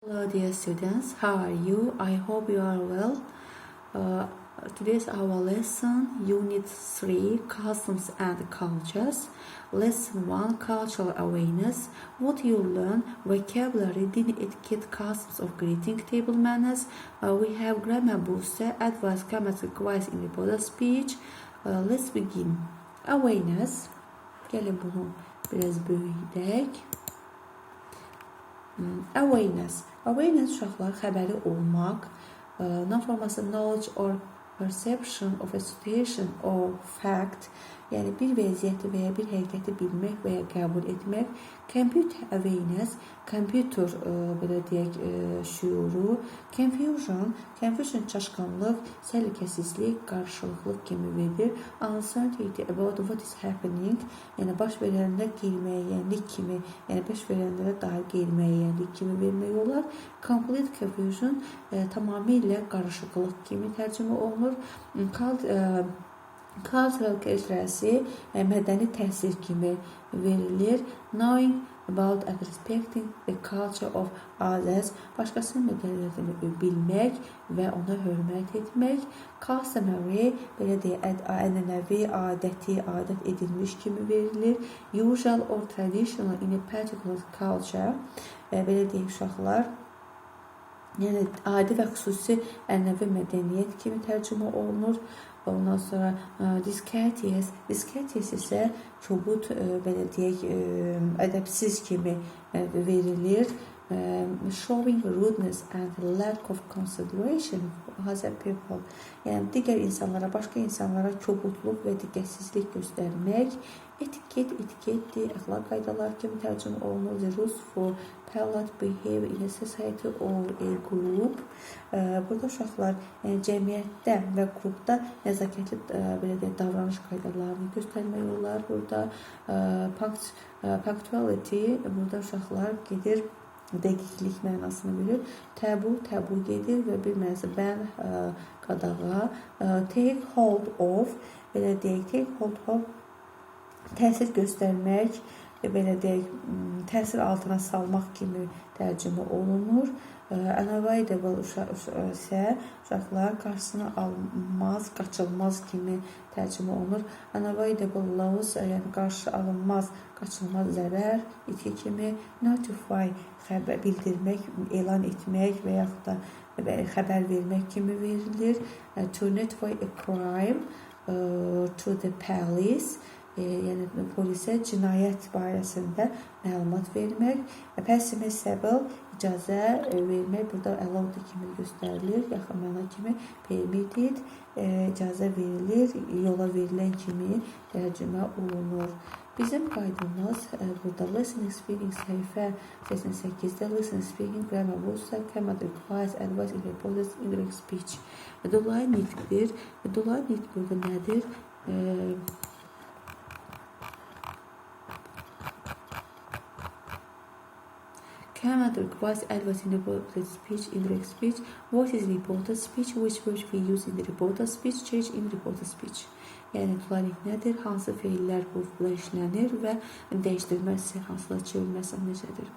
Hello dear students, how are you? I hope you are well. Today's our lesson, Unit 3, Customs and Cultures. Lesson 1, Cultural Awareness. What you learn, vocabulary, din etiquette, customs of greeting, table manners. We have grammar booster, advanced grammatic quiz in reported speech. Let's begin. Awareness. Gəlin bunu biraz böyüdək. Awareness. Awareness uşaqlar xəbəri olmaq, noun forması knowledge or perception of a situation or fact, yəni bir vəziyyəti və ya bir həqiqəti bilmək və ya qəbul etmək. Computer awareness, computer belə deyək şüuru. Confusion çaşqınlıq, səliqəsizlik, qarışıqlıq kimi verir. Uncertainty about what is happening, yəni baş verəndə qeyri-müəyyənlik kimi, yəni baş verənlərə dair qeyri-müəyyənlik kimi vermək olar. Complete confusion tamamilə qarışıqlıq kimi tərcümə olunur. Cultural characteristics mədəni təsir kimi verilir. Knowing about and respecting the culture of others, başqasının mədəniyyətini bilmək və ona hörmət etmək. Customary, belə deyək, ənənəvi, adət edilmiş kimi verilir. Usual or traditional in a particular culture, belə deyək uşaqlar, yəni adi və xüsusi ənənəvi mədəniyyət kimi tərcümə olunur. Ondan sonra discourteous isə kobud, belə deyək, ədəbsiz kimi verilir. Showing rudeness and lack of consideration for other people, yəni digər insanlara, başqa insanlara kobudluq və diqqətsizlik göstərmək. Etiketdir, əxlaq qaydalar kimi tərcümə olunur. The rules for polite behavior in a society or a group. Burada uşaqlar cəmiyyətdə və qrupda nəzakətli belə deyək, davranış qaydalarını göstərmək olar. Burada punctuality, burada uşaqlar gedir, dəqiqlik mənasını bilir. Təbu gedir və bir mənası bən, qadağa. Take hold of, belə deyək, take hold of təsir göstərmək, belə deyək, təsir altına salmaq kimi tərcümə olunur. Unavoidable isə uşaqlar qarşısını almaz, qaçılmaz kimi tərcümə olunur. Unavoidable loss, yəni qarşı alınmaz, qaçılmaz zərər, itki kimi. Notify, bildirmək, elan etmək və yaxud da xəbər vermək kimi verilir. To notify a crime to the police, yəni polisə cinayət barəsində məlumat vermək. Permissible, icazə vermək, burada allowed kimi göstərilir, yaxın məna kimi. Permitted, icazə verilir, yola verilən kimi tərcümə olunur. Bizim qaydımız burada listening speaking səhifə 88-də listening speaking grammar booster, grammatic quiz, advice in reported indirect speech. Dolayı nitqdir. Dolayı nitq burada nədir? Grammatic quiz, advice in reported speech, indirect speech. What is reported speech? Which words we use in the reported speech? Change in reported speech. Yəni tutarlik nədir? Hansı feillər burada işlənir və dəyişdirilməsi, hansılar çevrilməsi necədir?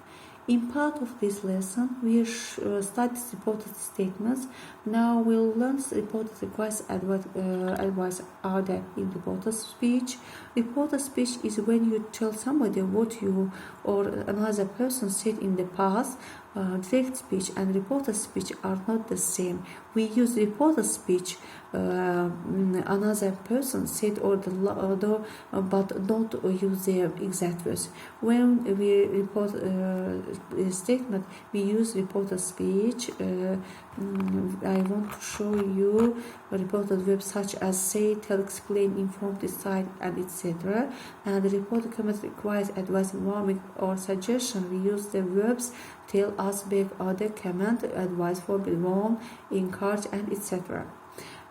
In part of this lesson, we studied reported statements. Now we'll learn reported requests, advice are there in reported speech. Reported speech is when you tell somebody what you or another person said in the past. Direct speech and reported speech are not the same. We use reported speech, another person said but don't use their exact words. When we report a statement, we use reported speech. I want to show you reported verbs such as say, tell, explain, inform, decide, and etc. And the reported comment requires advice, warning, or suggestion. We use the verbs tell, ask, beg, order, command, advice, forbid, warn, encourage, and etc.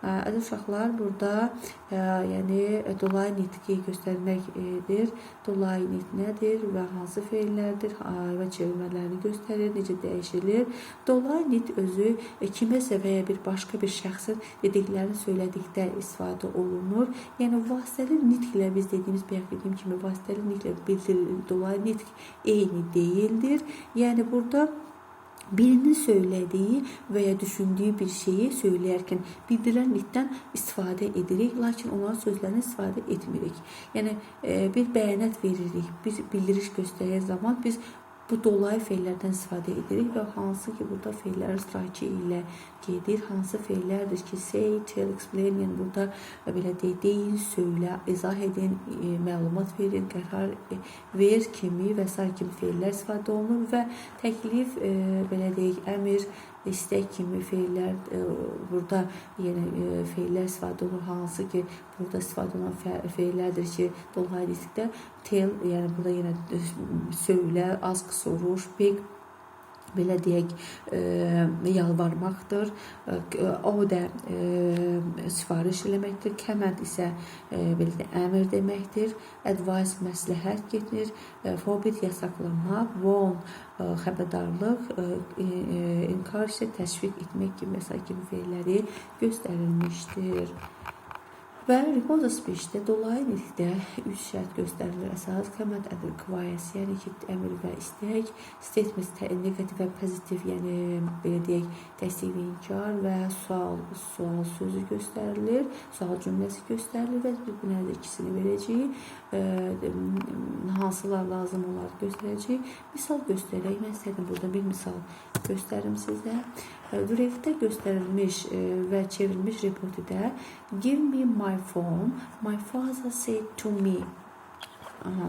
Əziz uşaqlar, burada yəni dolayı nitqi göstərməkdir. Dolayı nitq nədir və hansı feillərdir və çevirmələrini göstərir, necə dəyişilir. Dolayı nitq özü kiməsə və ya bir başqa bir şəxsin dediklərini söylədikdə istifadə olunur. Yəni vasitəli nitqlə biz dediyimiz, bayaq dediyim kimi vasitəli nitqlə bildirilir. Dolayı nitq eyni deyildir. Yəni burada birinin söylediği veya düşündüğü bir şeyi söyleyerken bildiren nitdən istifadə edirik, lakin onların sözlərini istifadə etmirik. Yəni bir bəyanat veririk, bir bildiriş göstərək zaman biz bu dolayı feillərdən istifadə edirik və hansı ki burada feillər iştirakı ilə gedir. Hansı feillərdir ki, say, tell, explain, yəni burada belə deyin, söylə, izah edin, məlumat verin, qərar ver kimi və s. kimi feillər istifadə olunur və təklif, belə deyək, əmr, istək kimi feillər burada yəni feillər istifadə olunur. Hansı ki burada istifadə olunan feillərdir ki, dolayı dedikdə tell, yəni burada yenə söylə, ask, soruş, beg, belə deyək, yalvarmaqdır. Order sifariş eləməkdir. Command isə belə də əmr deməkdir. Advice məsləhət gedir. Forbid yasaklamaq. Warn xəbərdarlıq. Encourage təşviq etmək kimi və kimi feilləri göstərilmişdir. Və reported speech-də dolayı nitqdə 3 şərt göstərilir əsas. Command and requires, yəni ki, əmr və istək. Statement negativ və pozitiv, yəni belə deyək, təsdiq və inkar və sual sözü göstərilir. Sual cümləsi göstərilir və biz bunları ikisini verəcəyik. Hansılar lazım olar göstərəcəyik. Misal göstərək. Mən istədim burada bir misal göstərim sizə. Direktdə göstərilmiş və çevrilmiş reportdə give me my phone, my father said to me. Aha.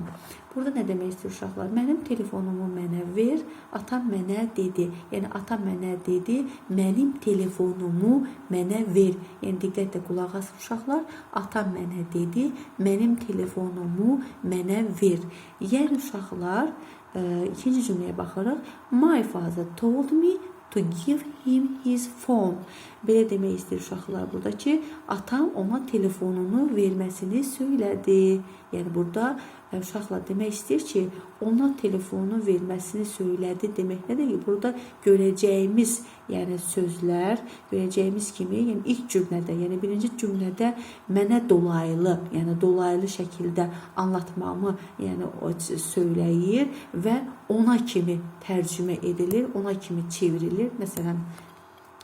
Burada nə demək istəyir uşaqlar? Mənim telefonumu mənə ver, atam mənə dedi. Yəni atam mənə dedi, mənim telefonumu mənə ver. Yəni diqqətlə qulaq asın uşaqlar. Atam mənə dedi, mənim telefonumu mənə ver. Yəni uşaqlar, ikinci cümləyə baxırıq. My father told me to give him his phone. Belə demək istəyir uşaqlar burada ki, atam ona telefonunu verməsini söylədi. Yəni burada uşaqlar demək istəyir ki, ona telefonu verməsini söylədi demək nədir ki, burada görəcəyimiz, yəni sözlər, görəcəyimiz kimi, yəni ilk cümlədə, yəni birinci cümlədə mənə dolaylı, yəni dolaylı şəkildə anlatmamı, yəni o söyləyir və ona kimi tərcümə edilir, ona kimi çevrilir. Məsələn,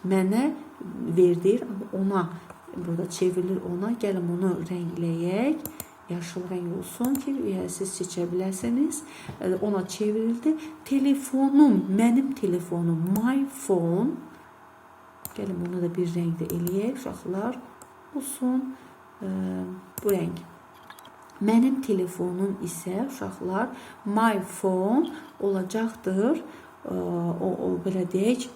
mənə verdir, ona burada çevrilir ona. Gəlin onu rəngləyək. Yaşıl rəng olsun ki, siz seçə biləsiniz. Ona çevrildi. Telefonum, mənim telefonum, my phone. Gəlin bunu da bir rəngdə eləyək. Uşaqlar olsun bu rəng. Mənim telefonum isə uşaqlar my phone olacaqdır. O belə deyək,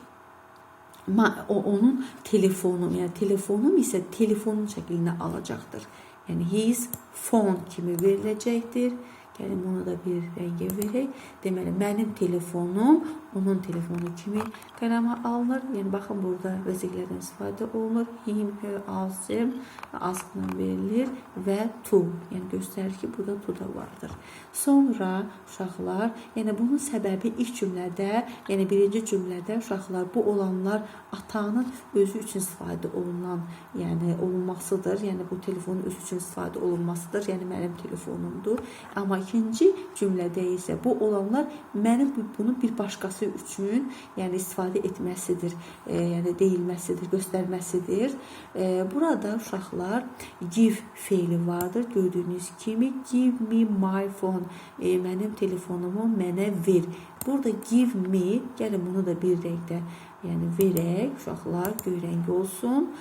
onun telefonu, yəni telefonum isə telefonun şəklini alacaqdır. Yəni his phone kimi veriləcəkdir. Gəlin bunu da bir rəngə verək. Deməli, mənim telefonum onun telefonu kimi qələmə alınır. Yəni baxın burada vəzifələrdən istifadə olunur. Him, her, us, them askla verilir və to. Yəni göstərir ki, burada to da vardır. Sonra uşaqlar, yəni bunun səbəbi ilk cümlədə, yəni birinci cümlədə uşaqlar bu olanlar atanın özü üçün istifadə olunan, yəni olunmasıdır. Yəni bu telefonun özü üçün istifadə olunmasıdır. Yəni mənim telefonumdur. Amma ikinci cümlədə isə bu olanlar mənim bunu bir başqası üçün, yəni istifadə etməsidir, yəni deyilməsidir, göstərməsidir. Burada uşaqlar give feili vardır. Gördüyünüz kimi give me my phone, mənim telefonumu mənə ver. Burada give me, gəlin bunu da bir rəngdə yəni verək, uşaqlar göy rəngi olsun.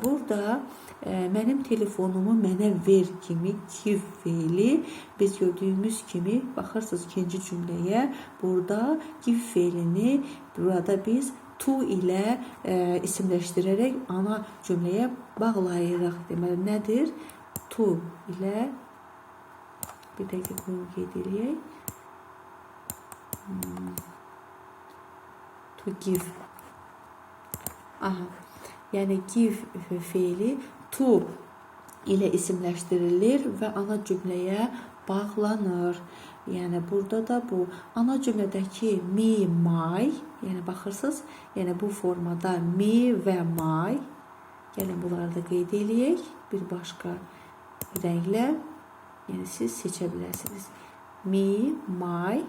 Burada mənim telefonumu mənə ver kimi give feili biz gördüyümüz kimi baxırsınız ikinci cümləyə. Burada give feilini burada biz to ilə isimləşdirərək ana cümləyə bağlayırıq. Deməli nədir? To ilə bir dəqiqə bunu qeyd edək. To give. Aha. Yəni give feili to ilə isimləşdirilir və ana cümləyə bağlanır. Yəni burada da bu ana cümlədəki me, my, yəni baxırsınız, yəni bu formada me və my. Gəlin bunları da qeyd edək bir başqa rənglə. Yəni siz seçə bilərsiniz. Me, my.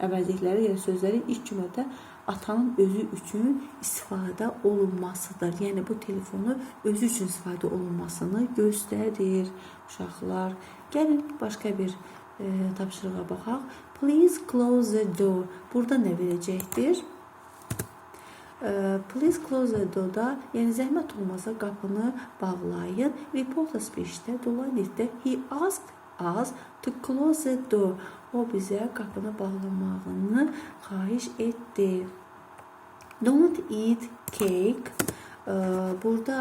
əvəzlikləri, yəni sözlərin ilk cümlədə atanın özü üçün istifadə olunmasıdır. Yəni bu telefonu özü üçün istifadə olunmasını göstərir uşaqlar. Gəlin başqa bir tapşırığa baxaq. Please close the door. Burada nə verəcəkdir? Please close the door-da, yəni zəhmət olmasa qapını bağlayın. Reporter speech-də, dolayıqda he asked us to close the door. O bizə qapını bağlamağını xahiş etdi. Don't eat cake. Burada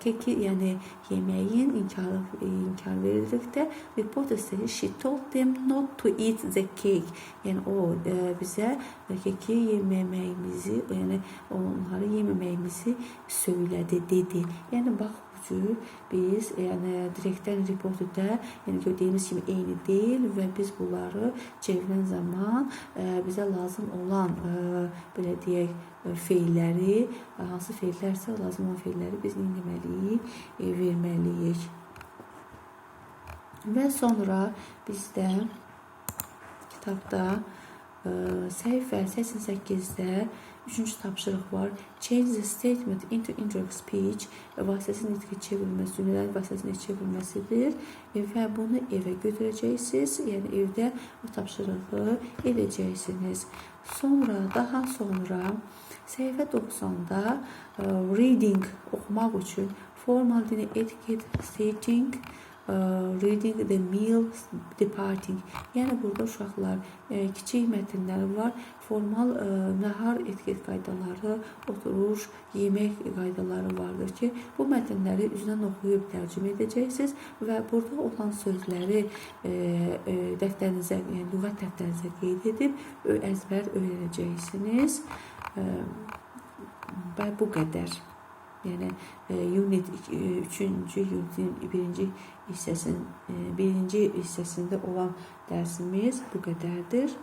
keki, yəni yeməyin inkar verilirikdə reporter says she told them not to eat the cake. Yəni o bizə keki yememəyimizi, yəni onları yememəyimizi söylədi, dedi. Yəni bax bu cür biz, yəni direktdən reporterdə, yəni gördüyümüz kimi eyni deyil və biz bunları çevirən zaman bizə lazım olan belə deyək feilləri, hansı feillərsə lazım olan feilləri biz dinləməliyik, verməliyik. Və sonra bizdə kitabda səhifə 88-də 3-cü tapşırıq var. Change the statement into indirect speech vasitəsinin nitqə çevrilməsi, cümlələrin vasitəsinin çevrilməsidir və bunu evə götürəcəksiniz. Yəni evdə bu tapşırığı edəcəksiniz. Daha sonra səhifə 90-da reading, oxumaq üçün formal dini etiquette, stating, reading the meal, departing. Yəni burada uşaqlar kiçik mətnlər var. Formal nahar etiket qaydaları, oturuş, yemək qaydaları vardır ki, bu mətnləri üzdən oxuyub tərcümə edəcəksiniz və burada olan sözləri dəftərinizə, yəni lüğət dəftərinizə qeyd edib əzbər öyrənəcəksiniz. Və bu qədər. Yəni unit 3-cü unitin birinci hissəsində olan dərsimiz bu qədərdir.